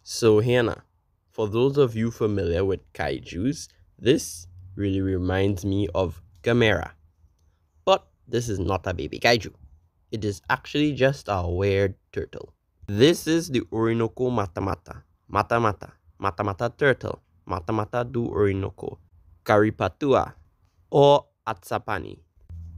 So Hannah, for those of you familiar with kaijus, this really reminds me of Gamera. But this is not a baby kaiju. It is actually just a weird turtle. This is the Orinoco Matamata Turtle, Matamata do Orinoco, Caripatua, or Atsapani,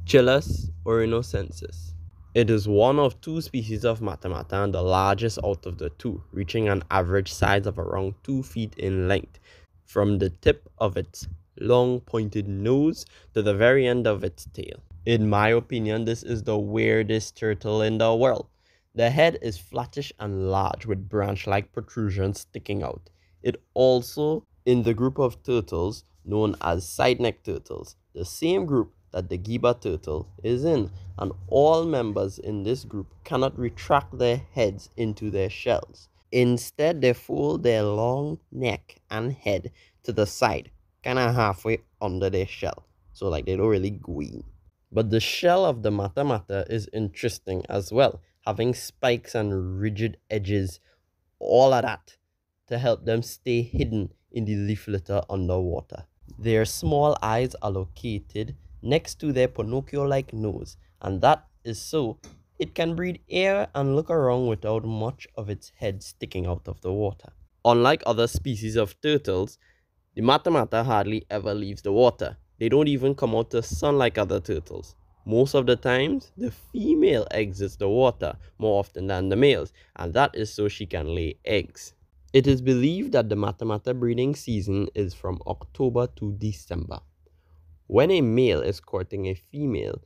Chelus orinocensis. It is one of two species of Matamata and the largest out of the two, reaching an average size of around 2 feet in length, from the tip of its long pointed nose to the very end of its tail. In my opinion, this is the weirdest turtle in the world. The head is flattish and large with branch-like protrusions sticking out. It also in the group of turtles known as side-neck turtles, the same group that the Giba turtle is in, and all members in this group cannot retract their heads into their shells. Instead, they fold their long neck and head to the side, kind of halfway under their shell, so like they don't really go in. But the shell of the Matamata is interesting as well, having spikes and rigid edges, all of that, to help them stay hidden in the leaf litter underwater. Their small eyes are located next to their Pinocchio-like nose, and that is so it can breathe air and look around without much of its head sticking out of the water. Unlike other species of turtles, the Matamata hardly ever leaves the water. They don't even come out to sun like other turtles. Most of the times, the female exits the water more often than the males, and that is so she can lay eggs. It is believed that the Matamata breeding season is from October to December. When a male is courting a female,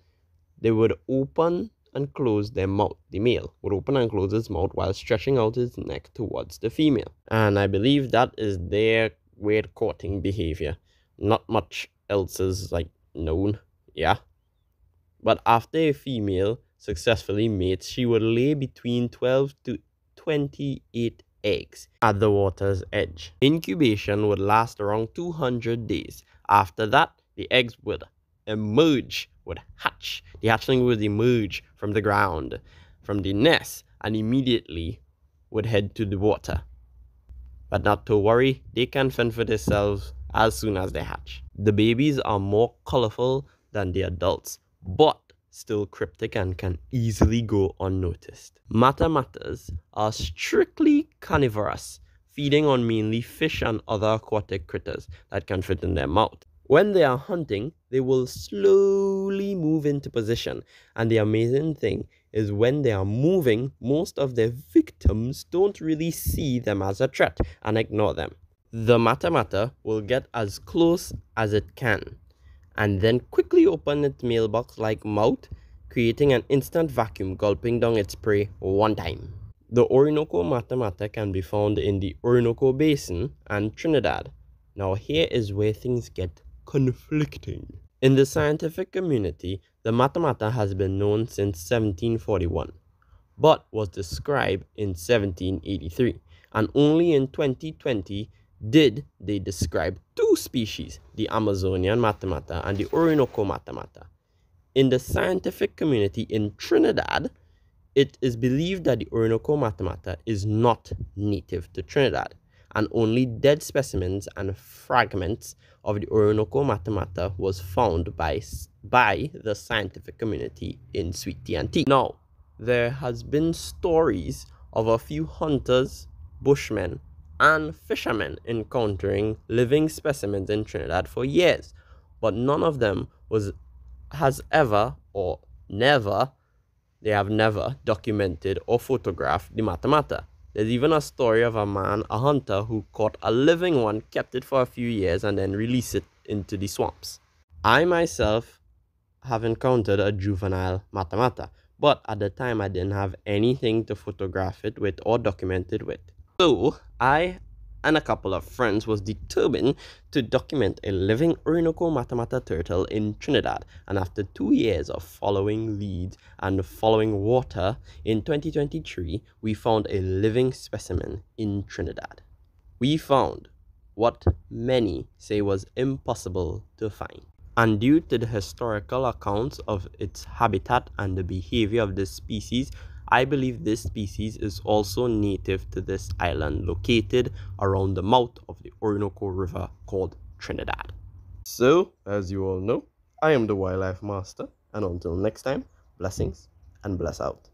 they would open and close their mouth. The male would open and close his mouth while stretching out his neck towards the female. And I believe that is their weird courting behavior. Not much else is known, yeah. But after a female successfully mates, she would lay between 12 to 28 eggs at the water's edge. Incubation would last around 200 days. After that, the eggs would emerge, would hatch. The hatchling would emerge from the ground, from the nest, and immediately would head to the water. But not to worry, they can fend for themselves as soon as they hatch. The babies are more colorful than the adults, but still cryptic and can easily go unnoticed. Matamatas are strictly carnivorous, feeding on mainly fish and other aquatic critters that can fit in their mouth. When they are hunting, they will slowly move into position, and the amazing thing is when they are moving, most of their victims don't really see them as a threat and ignore them. The Matamata will get as close as it can, and then quickly open its mailbox-like mouth, creating an instant vacuum, gulping down its prey one time. The Orinoco Matamata can be found in the Orinoco Basin and Trinidad. Now here is where things get conflicting. In the scientific community, the Matamata has been known since 1741, but was described in 1783, and only in 2020 did they describe two species, the Amazonian Matamata and the Orinoco Matamata. In the scientific community in Trinidad, it is believed that the Orinoco Matamata is not native to Trinidad, and only dead specimens and fragments of the Orinoco Matamata was found by the scientific community in Sweet T&T. Now, there has been stories of a few hunters, bushmen, and fishermen encountering living specimens in Trinidad for years, but none of them has ever or never documented or photographed the Matamata. There's even a story of a hunter who caught a living one, kept it for a few years, and then released it into the swamps. I myself have encountered a juvenile Matamata, but at the time I didn't have anything to photograph it with or document it with. So I and a couple of friends was determined to document a living Orinoco Matamata turtle in Trinidad, and after 2 years of following leads and following water, in 2023 we found a living specimen in Trinidad. We found what many say was impossible to find, and due to the historical accounts of its habitat and the behavior of this species, I believe this species is also native to this island located around the mouth of the Orinoco River called Trinidad. So, as you all know, I am the wildlife master, and until next time, blessings and bless out.